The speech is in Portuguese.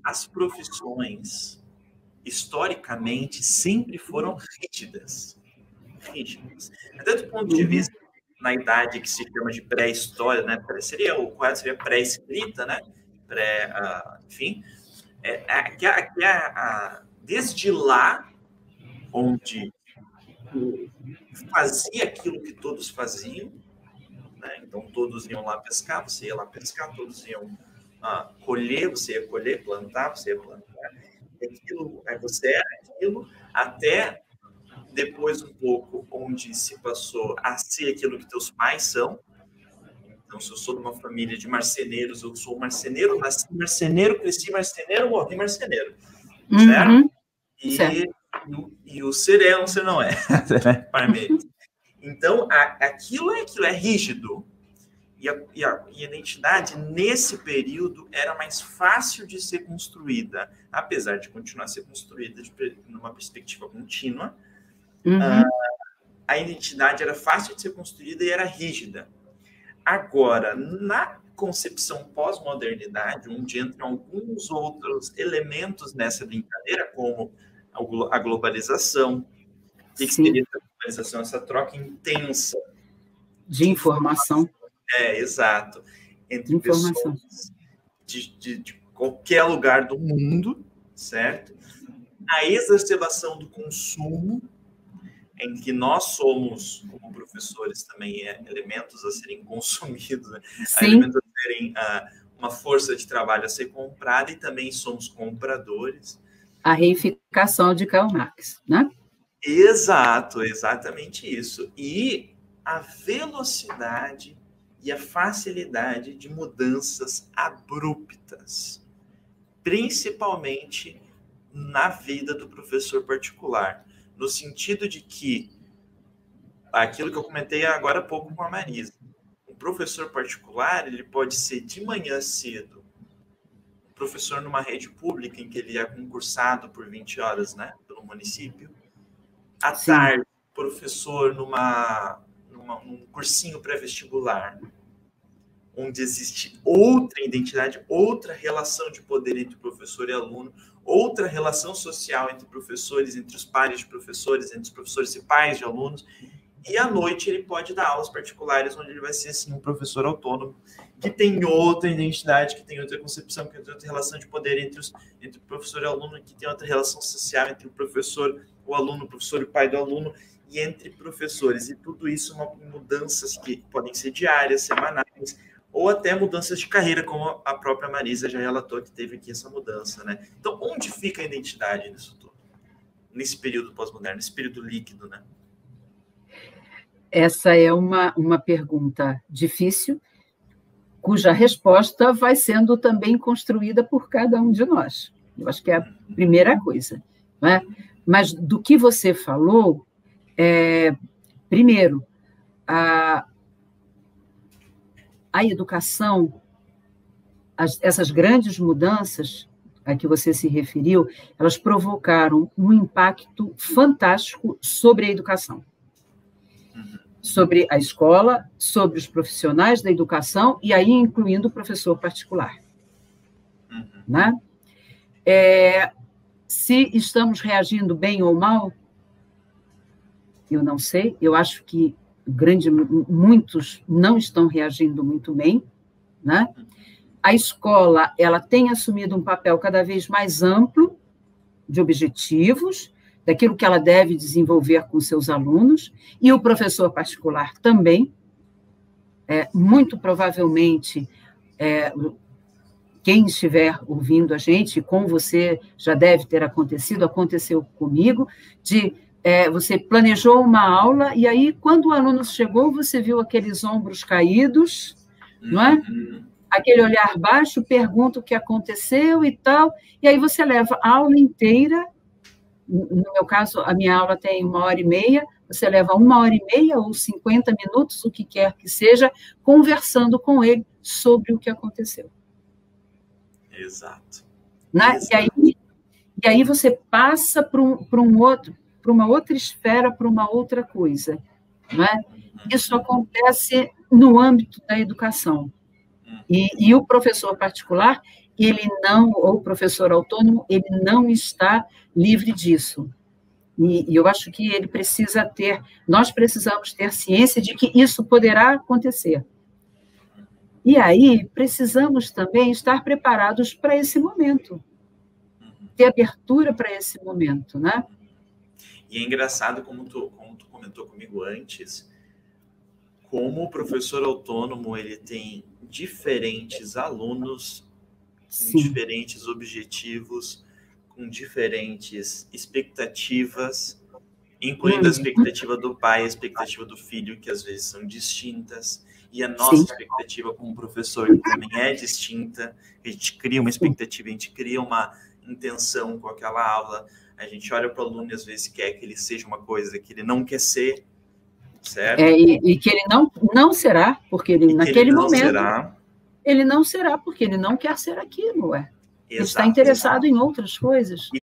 as profissões, historicamente, sempre foram rígidas. Rígidas. Até do ponto de vista, na idade que se chama de pré-história, né? O correto seria pré-escrita, né? Enfim. Desde lá, onde fazia aquilo que todos faziam, né? Então, todos iam lá pescar, você ia lá pescar, todos iam colher, você ia colher, plantar, você ia plantar. Você era aquilo, até depois um pouco onde se passou a ser aquilo que teus pais são. Então, se eu sou de uma família de marceneiros, eu sou marceneiro, nasci marceneiro, cresci marceneiro, morri marceneiro. Certo? Certo. E o ser é ou ser não é. Então, aquilo é rígido. E a identidade, nesse período, era mais fácil de ser construída, apesar de continuar a ser construída numa perspectiva contínua. A identidade era fácil de ser construída e era rígida. Agora, na concepção pós-modernidade, onde entram alguns outros elementos nessa brincadeira, como a globalização, o que seria essa globalização? Essa troca intensa de informação. Exato. Entre pessoas de qualquer lugar do mundo, certo? A exacerbação do consumo, em que nós somos, como professores, também elementos a serem consumidos, né? Elementos a serem uma força de trabalho a ser comprada, e também somos compradores. A reificação de Karl Marx, né? Exato, exatamente isso. E a velocidade e a facilidade de mudanças abruptas, principalmente na vida do professor particular, no sentido de que, aquilo que eu comentei agora há pouco com a Marisa, um professor particular, ele pode ser de manhã cedo, um professor numa rede pública em que ele é concursado por 20 horas, né, pelo município, à tarde, professor num cursinho pré-vestibular, onde existe outra identidade, outra relação de poder entre professor e aluno, outra relação social entre professores, entre os pares de professores, entre os professores e pais de alunos, e à noite ele pode dar aulas particulares, onde ele vai ser, assim, um professor autônomo, que tem outra identidade, que tem outra concepção, que tem outra relação de poder entre o professor e o aluno, que tem outra relação social entre o professor, o aluno, o professor e o pai do aluno, e entre professores. E tudo isso mudanças que podem ser diárias, semanais, ou até mudanças de carreira, como a própria Marisa já relatou que teve aqui essa mudança, né? Então, onde fica a identidade nisso tudo? Nesse período pós-moderno, nesse período líquido, né? Essa é uma pergunta difícil, cuja resposta vai sendo também construída por cada um de nós. Eu acho que é a primeira coisa, não é? Mas do que você falou, primeiro, a educação, essas grandes mudanças a que você se referiu, elas provocaram um impacto fantástico sobre a educação, sobre a escola, sobre os profissionais da educação, e aí incluindo o professor particular. Né? Se estamos reagindo bem ou mal, eu não sei, eu acho que muitos não estão reagindo muito bem, né? A escola, ela tem assumido um papel cada vez mais amplo de objetivos, daquilo que ela deve desenvolver com seus alunos, e o professor particular também. Muito provavelmente, quem estiver ouvindo a gente, com você já deve ter aconteceu comigo, você planejou uma aula, e aí, quando o aluno chegou, você viu aqueles ombros caídos, não é? Aquele olhar baixo, pergunta o que aconteceu e tal, e aí você leva a aula inteira. No meu caso, a minha aula tem 1h30, você leva 1h30 ou 50 minutos, o que quer que seja, conversando com ele sobre o que aconteceu. Exato. Né? E aí você passa para uma outra esfera, para uma outra coisa. Né? Isso acontece no âmbito da educação. E o professor particular, ele não, ou o professor autônomo, ele não está livre disso. E eu acho que ele precisa ter, nós precisamos ter ciência de que isso poderá acontecer. E aí, precisamos também estar preparados para esse momento, ter abertura para esse momento, né? E é engraçado, como tu comentou comigo antes, como o professor autônomo ele tem diferentes alunos, com diferentes objetivos, com diferentes expectativas, incluindo a expectativa do pai, a expectativa do filho, que às vezes são distintas, e a nossa expectativa como professor que também é distinta. A gente cria uma expectativa, a gente cria uma intenção com aquela aula, a gente olha para o aluno e às vezes quer que ele seja uma coisa que ele não quer ser, certo? E que ele não será, porque ele, naquele momento, ele não será, porque ele não quer ser aquilo, Ele está interessado em outras coisas. E